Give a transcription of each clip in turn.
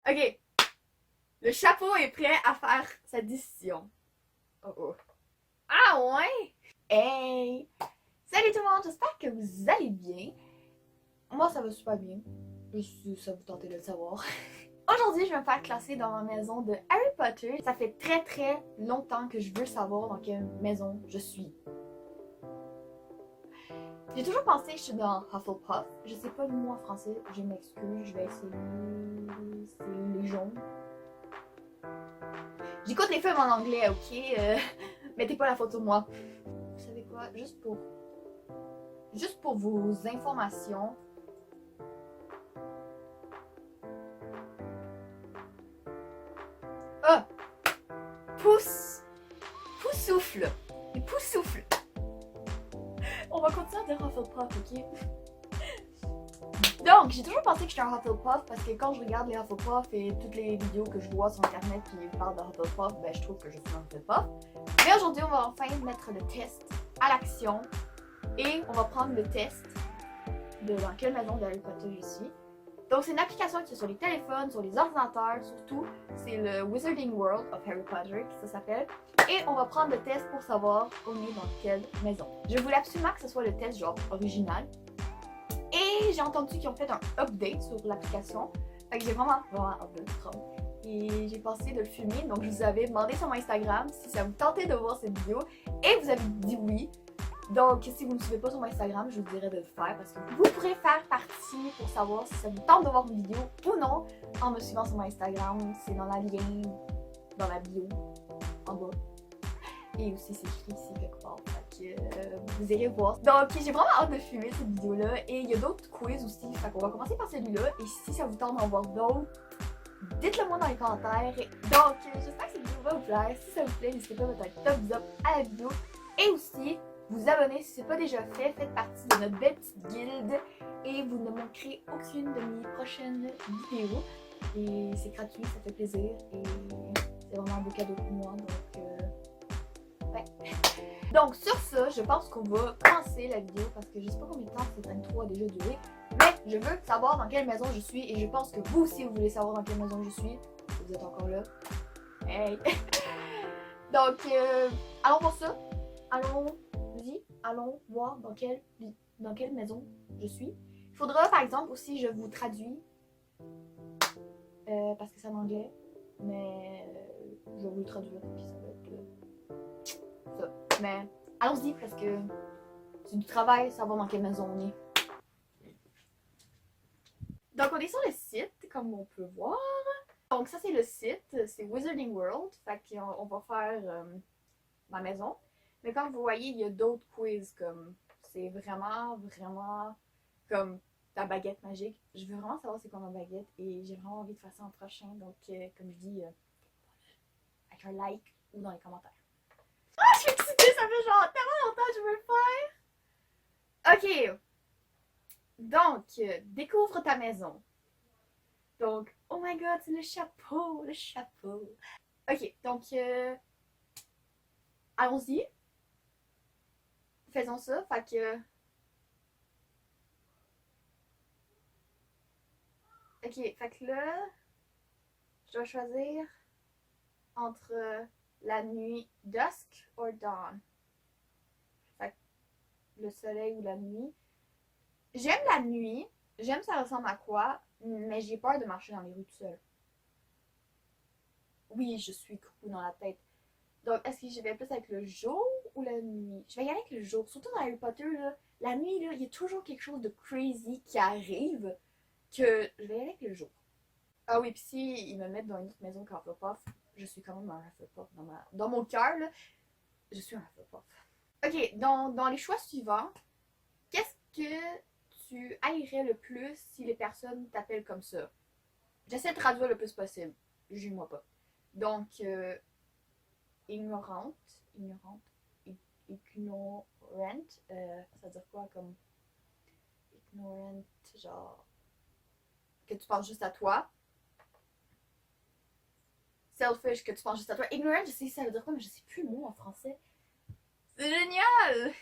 Ok, le chapeau est prêt à faire sa décision. Oh oh. Ah ouais? Hey! Salut tout le monde, j'espère que vous allez bien. Moi ça va super bien, si ça vous tentez de le savoir. Aujourd'hui, je vais me faire classer dans ma maison de Harry Potter. Ça fait très longtemps que je veux savoir dans quelle maison je suis. J'ai toujours pensé que je suis dans Hufflepuff. Je sais pas le mot en français, je m'excuse, je vais essayer. C'est les jaunes. J'écoute les films en anglais, ok? Mettez pas la photo de moi. Vous savez quoi? Juste pour vos informations. Ah! Poussoufle. Et Poussoufle. On va continuer à dire Hufflepuff, ok? Donc, j'ai toujours pensé que j'étais un Hufflepuff parce que quand je regarde les Hufflepuff et toutes les vidéos que je vois sur internet qui parlent de Hufflepuff, ben je trouve que je suis un Hufflepuff. Mais aujourd'hui, on va enfin mettre le test à l'action et on va prendre le test de dans quelle maison d'Harry Potter je suis. Donc, c'est une application qui est sur les téléphones, sur les ordinateurs, surtout. C'est le Wizarding World of Harry Potter, qui ça s'appelle. Et on va prendre le test pour savoir on est dans quelle maison. Je voulais absolument que ce soit le test genre original. Et j'ai entendu qu'ils ont fait un update sur l'application. Fait que j'ai vraiment hâte de le prendre. Et j'ai pensé de le filmer. Donc, je vous avais demandé sur mon Instagram si ça vous tentait de voir cette vidéo. Et vous avez dit oui. Donc, si vous ne me suivez pas sur mon Instagram, je vous dirais de le faire parce que vous pourrez faire partie pour savoir si ça vous tente de voir une vidéo ou non en me suivant sur mon Instagram. C'est dans la lien, dans la bio, en bas. Et aussi, c'est écrit ici quelque part. Fait que vous irez voir. Donc, j'ai vraiment hâte de filmer cette vidéo-là. Et il y a d'autres quiz aussi. Fait qu'on va commencer par celui-là. Et si ça vous tente d'en voir d'autres, dites-le moi dans les commentaires. Donc, j'espère que cette vidéo va vous plaire. Si ça vous plaît, n'hésitez pas à mettre un thumbs up à la vidéo. Et aussi, vous abonner si ce n'est pas déjà fait, faites partie de notre belle petite guilde et vous ne manquerez aucune de mes prochaines vidéos. Et c'est gratuit, ça fait plaisir et c'est vraiment un beau cadeau pour moi. Donc, ouais. Donc sur ça, je pense qu'on va commencer la vidéo parce que je sais pas combien de temps cette intro a déjà duré. Mais je veux savoir dans quelle maison je suis et je pense que vous aussi vous voulez savoir dans quelle maison je suis. Vous êtes encore là. Hey! Donc, allons pour ça. Allons voir dans quelle maison je suis. Il faudra par exemple aussi je vous traduis parce que c'est en anglais, mais je vais vous le traduire puis ça va être ça. Mais allons-y parce que c'est du travail savoir dans quelle maison on est. Donc on est sur le site comme on peut voir. Donc ça c'est le site, c'est Wizarding World. Fait qu'on va faire ma maison. Mais comme vous voyez, il y a d'autres quiz comme c'est vraiment comme ta baguette magique. Je veux vraiment savoir c'est quoi ma baguette et j'ai vraiment envie de faire ça en prochain. Donc, comme je dis, avec un like ou dans les commentaires. Ah, je suis excitée, ça fait genre tellement longtemps que je veux le faire. Ok. Donc, découvre ta maison. Donc, oh my god, c'est le chapeau. Ok, donc, allons-y. Faisons ça. Fait que. Ok, fait que là, je dois choisir entre la nuit dusk or dawn. Fait que le soleil ou la nuit. J'aime la nuit, j'aime ça ressemble à quoi, mais j'ai peur de marcher dans les rues tout seul. Oui, je suis coucou dans la tête. Donc, est-ce que je vais plus avec le jour ou la nuit? Je vais y aller avec le jour. Surtout dans Harry Potter, là, la nuit, là, il y a toujours quelque chose de crazy qui arrive que je vais y aller avec le jour. Ah oui, puis si ils me mettent dans une autre maison qu'un Hufflepuff, je suis quand même un Hufflepuff. Dans mon cœur, là, je suis un Hufflepuff. Ok, dans les choix suivants, qu'est-ce que tu haïrais le plus si les personnes t'appellent comme ça? J'essaie de traduire le plus possible. Juge-moi pas. Donc, ignorante, ignorant, ça veut dire quoi comme ignorant, genre que tu penses juste à toi. Selfish, que tu penses juste à toi. Ignorant, je sais ça veut dire quoi, mais je sais plus le mot en français. C'est génial!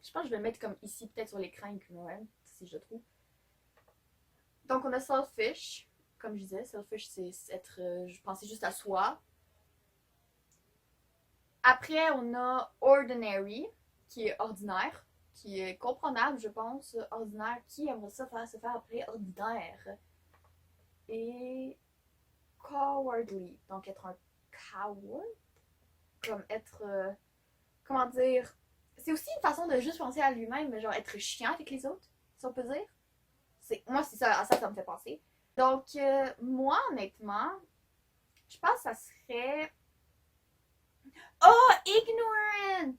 Je pense que je vais le mettre comme ici, peut-être sur l'écran ignorant, si je trouve. Donc on a selfish. comme je disais, selfish, c'est être. Je pensais juste à soi. Après, on a ordinary, qui est ordinaire, qui est comprenable, je pense. Ordinaire, qui aimerait ça se faire appeler ordinaire? Et cowardly, donc être un coward, comme être. Comment dire? C'est aussi une façon de juste penser à lui-même, mais genre être chiant avec les autres, si on peut dire. Moi, c'est ça, à ça me fait penser. Donc, moi, honnêtement, je pense que ça serait. Oh, ignorant!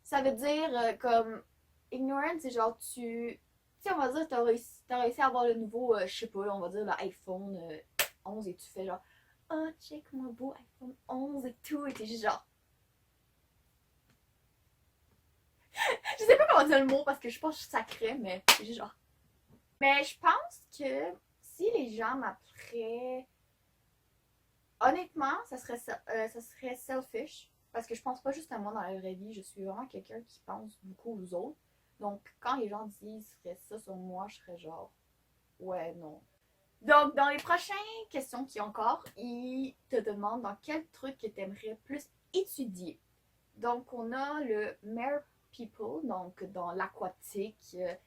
Ça veut dire comme. Ignorant, c'est genre tu. Tu sais, on va dire, t'as réussi à avoir le nouveau, je sais pas, on va dire l'iPhone 11 et tu fais genre. Oh, check mon beau iPhone 11 et tout, et t'es juste genre. Je sais pas comment dire le mot parce que je pense que je suis sacrée, mais c'est juste genre. Mais je pense que si les gens m'appelaient. Honnêtement, ça serait selfish. Parce que je pense pas juste à moi dans la vraie vie. Je suis vraiment quelqu'un qui pense beaucoup aux autres. Donc, quand les gens disent ça sur moi, je serais genre. Ouais, non. Donc, dans les prochaines questions qui ont encore, ils te demandent dans quel truc que tu aimerais plus étudier. Donc, on a le Mere People, donc dans l'aquatique, qui est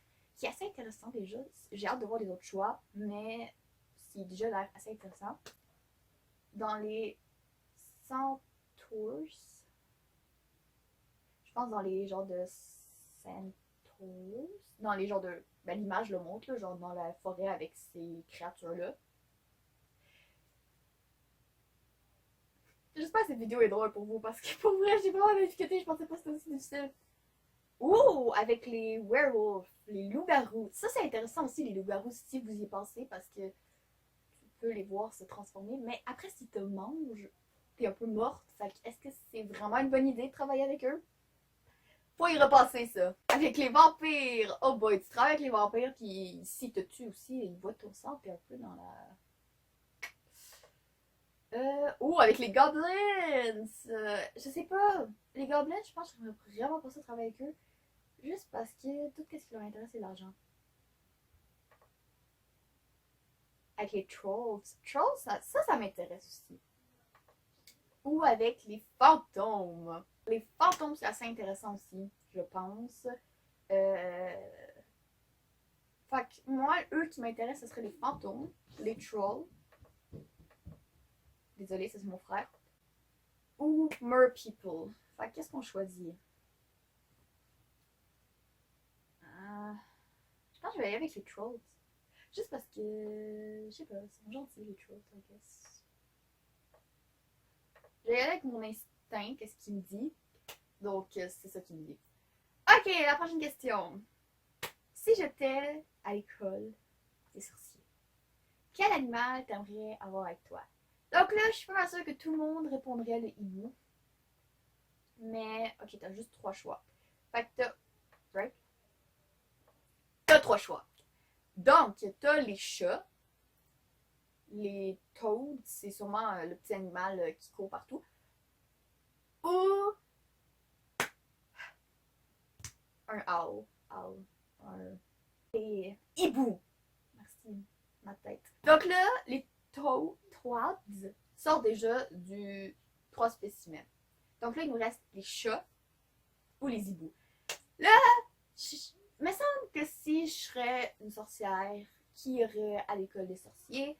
assez intéressant déjà. J'ai hâte de voir les autres choix, mais c'est déjà l'air assez intéressant. Dans les centaurs, je pense dans les genres de centaurs, dans les genres de. Ben, l'image le montre, là, genre dans la forêt avec ces créatures-là. J'espère que cette vidéo est drôle pour vous parce que pour vrai, j'ai vraiment difficulté, je pensais pas que c'était aussi difficile. Ouh, avec les werewolves, les loups-garous. Ça, c'est intéressant aussi, les loups-garous, si vous y pensez, parce que tu peux les voir se transformer. Mais après, s'ils te mangent, t'es un peu morte. Fait est-ce que c'est vraiment une bonne idée de travailler avec eux? Faut y repasser, ça. Avec les vampires. Oh boy, tu travailles avec les vampires, puis s'ils te tuent aussi, ils voient ton sang, puis un peu dans la... avec les goblins! Je sais pas. Les goblins, je pense que j'aimerais vraiment pas ça travailler avec eux. Juste parce que tout ce qui leur intéresse, c'est l'argent. Avec les trolls. Trolls, ça m'intéresse aussi. Ou avec les fantômes. Les fantômes, c'est assez intéressant aussi, je pense. Fait que moi, eux qui m'intéressent, ce seraient les fantômes, les trolls. Désolée, ça c'est mon frère. Ou Mer People. Fait que qu'est-ce qu'on choisit? Je pense que je vais aller avec les trolls. Juste parce que. Je sais pas, ils sont gentils les trolls, I guess. Je vais aller avec mon instinct, qu'est-ce qu'il me dit. Donc, c'est ça qu'il me dit. Ok, la prochaine question. Si j'étais à l'école des sorciers, quel animal t'aimerais avoir avec toi? Donc là, je suis pas sûre que tout le monde répondrait le hibou. Mais, ok, t'as juste 3 choix. Fait que t'as. Right? T'as 3 choix. Donc, t'as les chats. Les toads, c'est sûrement le petit animal qui court partout. Ou. Un owl. Et hibou. Merci, ma tête. Donc là, les toads sortent déjà du 3 spécimens. Donc là, il nous reste les chats ou les hiboux. Là, il me semble que si je serais une sorcière qui irait à l'école des sorciers,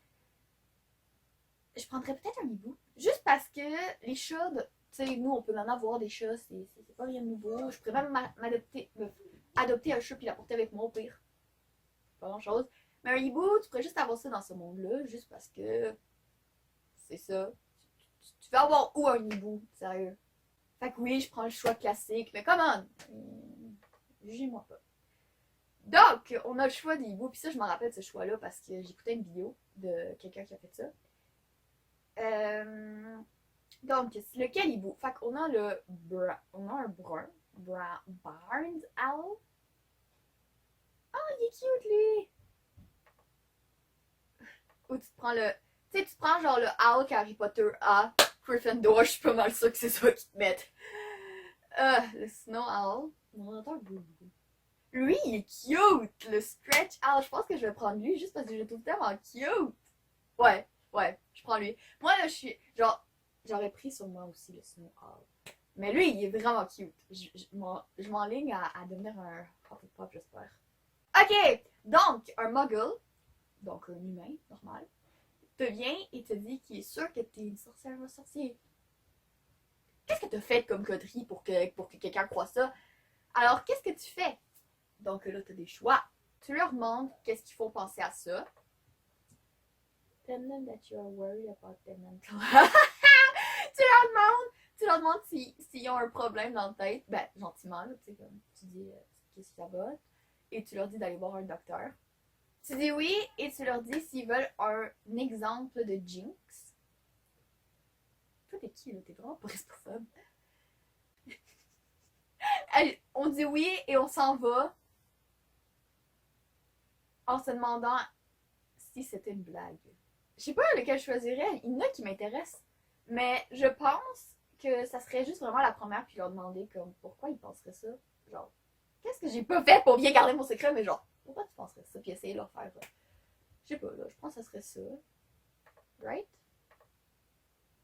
je prendrais peut-être un hibou. Juste parce que les chats, tu sais, nous, on peut en avoir des chats, c'est pas rien de nouveau. Je pourrais même adopter un chat puis l'apporter avec moi au pire. Pas grand chose. Mais un hibou, tu pourrais juste avoir ça dans ce monde-là, juste parce que c'est ça. Tu vas avoir où un hibou, sérieux? Fait que oui, je prends le choix classique, mais comment? Jugez-moi pas. Donc, on a le choix des hiboux, puis ça, je me rappelle de ce choix-là parce que j'écoutais une vidéo de quelqu'un qui a fait ça. Donc, lequel hibou? Fait qu'on a on a un Barn Owl. Oh, il est cute, lui! Ou tu te prends le... Tu sais, tu te prends genre le Owl qu'Harry Potter a. Gryffindor, je suis pas mal sûre que c'est ça qu'ils te mettent. Le Snow Owl. On entend un boubou. Lui, il est cute! Le Stretch Owl. Je pense que je vais prendre lui juste parce que je le trouve tellement cute. Ouais, ouais, je prends lui. Moi, là, je suis. Genre, j'aurais pris sur moi aussi le Snow Owl. Mais lui, il est vraiment cute. Je m'enligne à devenir un Hufflepuff, j'espère. Ok, donc, un muggle, donc un humain normal, te vient et te dit qu'il est sûr que t'es une sorcière ou un sorcier. Qu'est-ce que t'as fait comme coterie pour que quelqu'un croie ça? Alors, qu'est-ce que tu fais? Donc là, t'as des choix. Tu leur demandes qu'est-ce qu'il faut penser à ça. Tell them that you are worried about their mental health. Tu leur demandes s'ils ont un problème dans la tête. Ben, gentiment, là, tu sais, comme tu dis qu'est-ce qui sabote. Et tu leur dis d'aller voir un docteur. Tu dis oui et tu leur dis s'ils veulent un exemple de jinx. Toi, t'es qui, là? T'es vraiment pas responsable. On dit oui et on s'en va en se demandant si c'était une blague. Je sais pas lequel je choisirais. Il y en a qui m'intéressent. Mais je pense que ça serait juste vraiment la première puis leur demander comme pourquoi ils penseraient ça. Genre, qu'est-ce que j'ai pas fait pour bien garder mon secret, mais genre, pourquoi tu penserais ça? Puis essayer de leur faire. Je sais pas, là, je pense que ça serait ça. Right?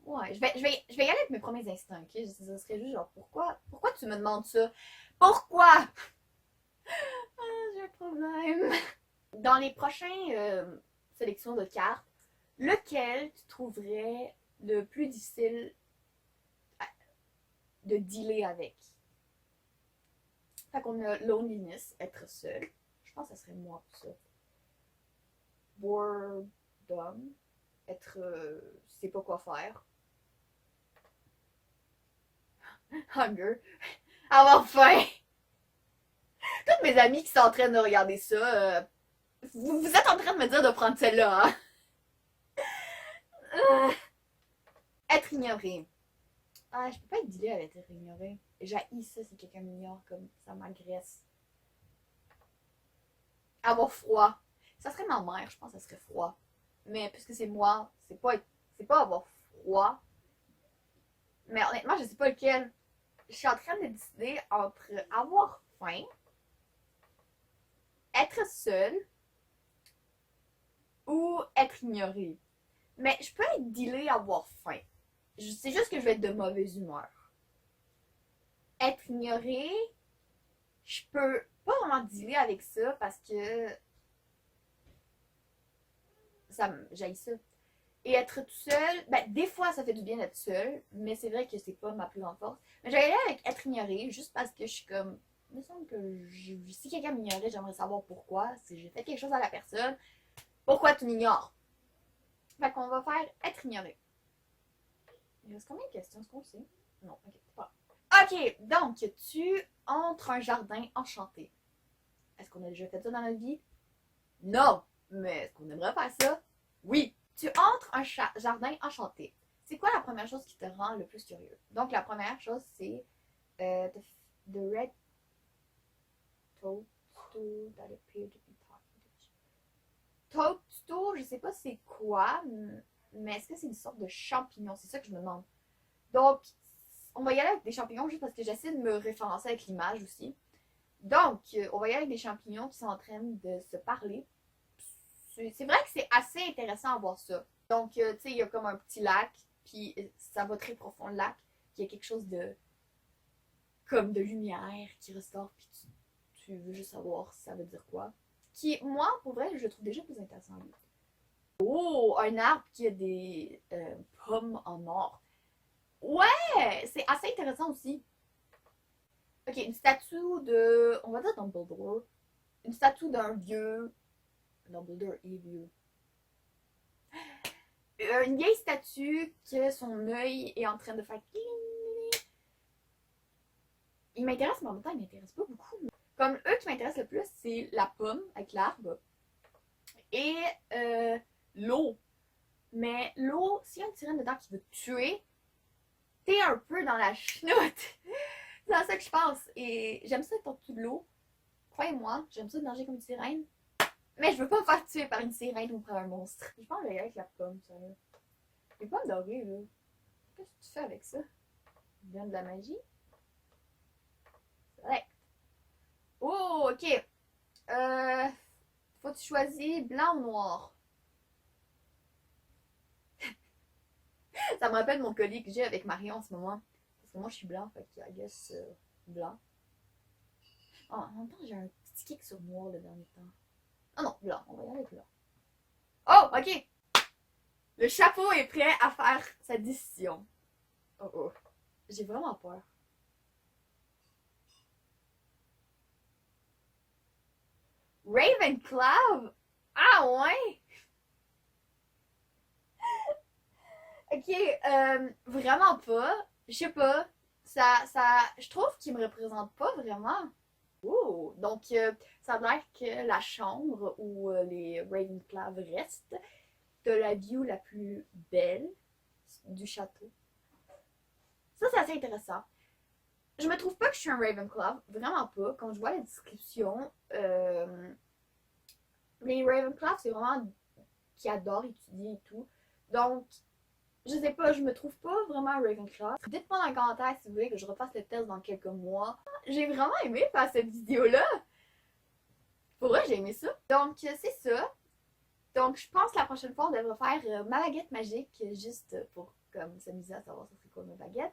Ouais, je vais y aller avec mes premiers instincts, ok? Ça serait juste genre, pourquoi tu me demandes ça? Pourquoi? Ah, j'ai un problème. Dans les prochaines sélections de cartes, lequel tu trouverais le plus difficile de dealer avec? Fait qu'on a loneliness, être seul. Je pense que ça serait moi pour ça. Boredom, être sais pas quoi faire. Hunger, avoir faim. Toutes mes amies qui sont en train de regarder ça, vous êtes en train de me dire de prendre celle-là, hein? Être ignoré. Ah, je peux pas être dealer avec être ignoré. J'haïs ça si quelqu'un m'ignore, comme ça m'agresse. Avoir froid. Ça serait ma mère, je pense que ça serait froid. Mais puisque c'est moi, c'est pas avoir froid. Mais honnêtement, je sais pas lequel. Je suis en train de décider entre avoir faim, être seule ou être ignorée. Mais je peux être dealer avoir faim. C'est juste que je vais être de mauvaise humeur. Être ignorée, je peux pas vraiment dealer avec ça parce que j'aille ça. Et être tout seul, ben, des fois ça fait du bien d'être seul, mais c'est vrai que c'est pas ma plus grande force. Mais j'allais aller avec être ignorée juste parce que je suis comme. Il me semble que si quelqu'un m'ignorait, j'aimerais savoir pourquoi. Si j'ai fait quelque chose à la personne, pourquoi tu m'ignores? Fait qu'on va faire être ignoré. Il reste combien de questions? Est-ce qu'on le sait? Non, ok, pas. Ok, donc tu entres un jardin enchanté. Est-ce qu'on a déjà fait ça dans notre vie? Non! Mais est-ce qu'on aimerait faire ça? Oui! Tu entres un jardin enchanté. C'est quoi la première chose qui te rend le plus curieux? Donc, la première chose, c'est the red toadstool that appeared to be talking to you. Toadstool, je sais pas c'est quoi, mais est-ce que c'est une sorte de champignon? C'est ça que je me demande. Donc, on va y aller avec des champignons juste parce que j'essaie de me référencer avec l'image aussi. Donc, on va y aller avec des champignons qui sont en train de se parler. C'est vrai que c'est assez intéressant à voir ça. Donc, tu sais, il y a comme un petit lac, puis ça va très profond le lac, puis il y a quelque chose de comme de lumière qui ressort, puis tu veux juste savoir ça veut dire quoi. Qui, moi, pour vrai, je le trouve déjà plus intéressant. Oh, un arbre qui a des pommes en or. Ouais, c'est assez intéressant aussi. Ok, une statue de, on va dire Dumbledore. Une statue d'un vieux. Dumbledore est vieux. Une vieille statue que son œil est en train de faire. Il m'intéresse, mais en même temps, il m'intéresse pas beaucoup. Comme eux qui m'intéressent le plus, c'est la pomme avec l'arbre et l'eau. Mais l'eau, s'il y a une sirène dedans qui veut te tuer, t'es un peu dans la chenoute. C'est à ça que je pense. Et j'aime ça être en dessous de l'eau. Croyez-moi, j'aime ça de nager comme une sirène. Mais je veux pas me faire tuer par une sirène ou par un monstre. Je pense que avec la pomme, sérieux. Les pommes dorées, là. Qu'est-ce que tu fais avec ça? Il vient de la magie? Select. Oh, ok. Faut que tu choisisses blanc ou noir. Ça me rappelle mon collier que j'ai avec Marion en ce moment. Parce que moi, je suis blanc, fait que I guess blanc. Oh, en même temps, j'ai un petit kick sur noir le dernier temps. Ah non, blanc, on va y aller avec blanc. Oh, ok! Le chapeau est prêt à faire sa décision. Oh oh. J'ai vraiment peur. Ravenclaw? Ah ouais? Ok, vraiment pas. Je sais pas. Je trouve qu'il me représente pas vraiment. Oh, donc ça a l'air que la chambre où les Ravenclaw restent, de la view la plus belle du château. Ça, c'est assez intéressant. Je me trouve pas que je suis un Ravenclaw, vraiment pas. Quand je vois la description, les Ravenclaw, c'est vraiment qui adorent étudier et tout. Donc, je sais pas, je me trouve pas vraiment un Ravenclaw. Dites-moi dans les commentaires si vous voulez que je refasse le test dans quelques mois. J'ai vraiment aimé faire cette vidéo-là. Pour vrai, j'ai aimé ça. Donc, c'est ça. Donc, je pense que la prochaine fois, on devrait faire ma baguette magique, juste pour comme s'amuser à savoir c'est quoi ma baguette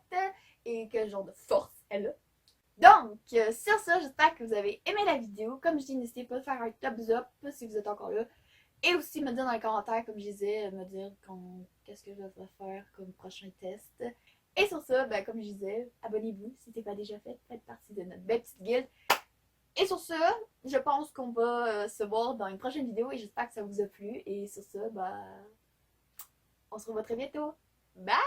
et quel genre de force elle a. Donc, sur ça, j'espère que vous avez aimé la vidéo. Comme je dis, n'hésitez pas à faire un thumbs up si vous êtes encore là. Et aussi me dire dans les commentaires, comme je disais, me dire qu'est-ce que je devrais faire comme prochain test. Et sur ça, ben, comme je disais, abonnez-vous si ce n'est pas déjà fait. Faites partie de notre belle petite guilde. Et sur ce, je pense qu'on va se voir dans une prochaine vidéo et j'espère que ça vous a plu. Et sur ce, bah, on se revoit très bientôt. Bye!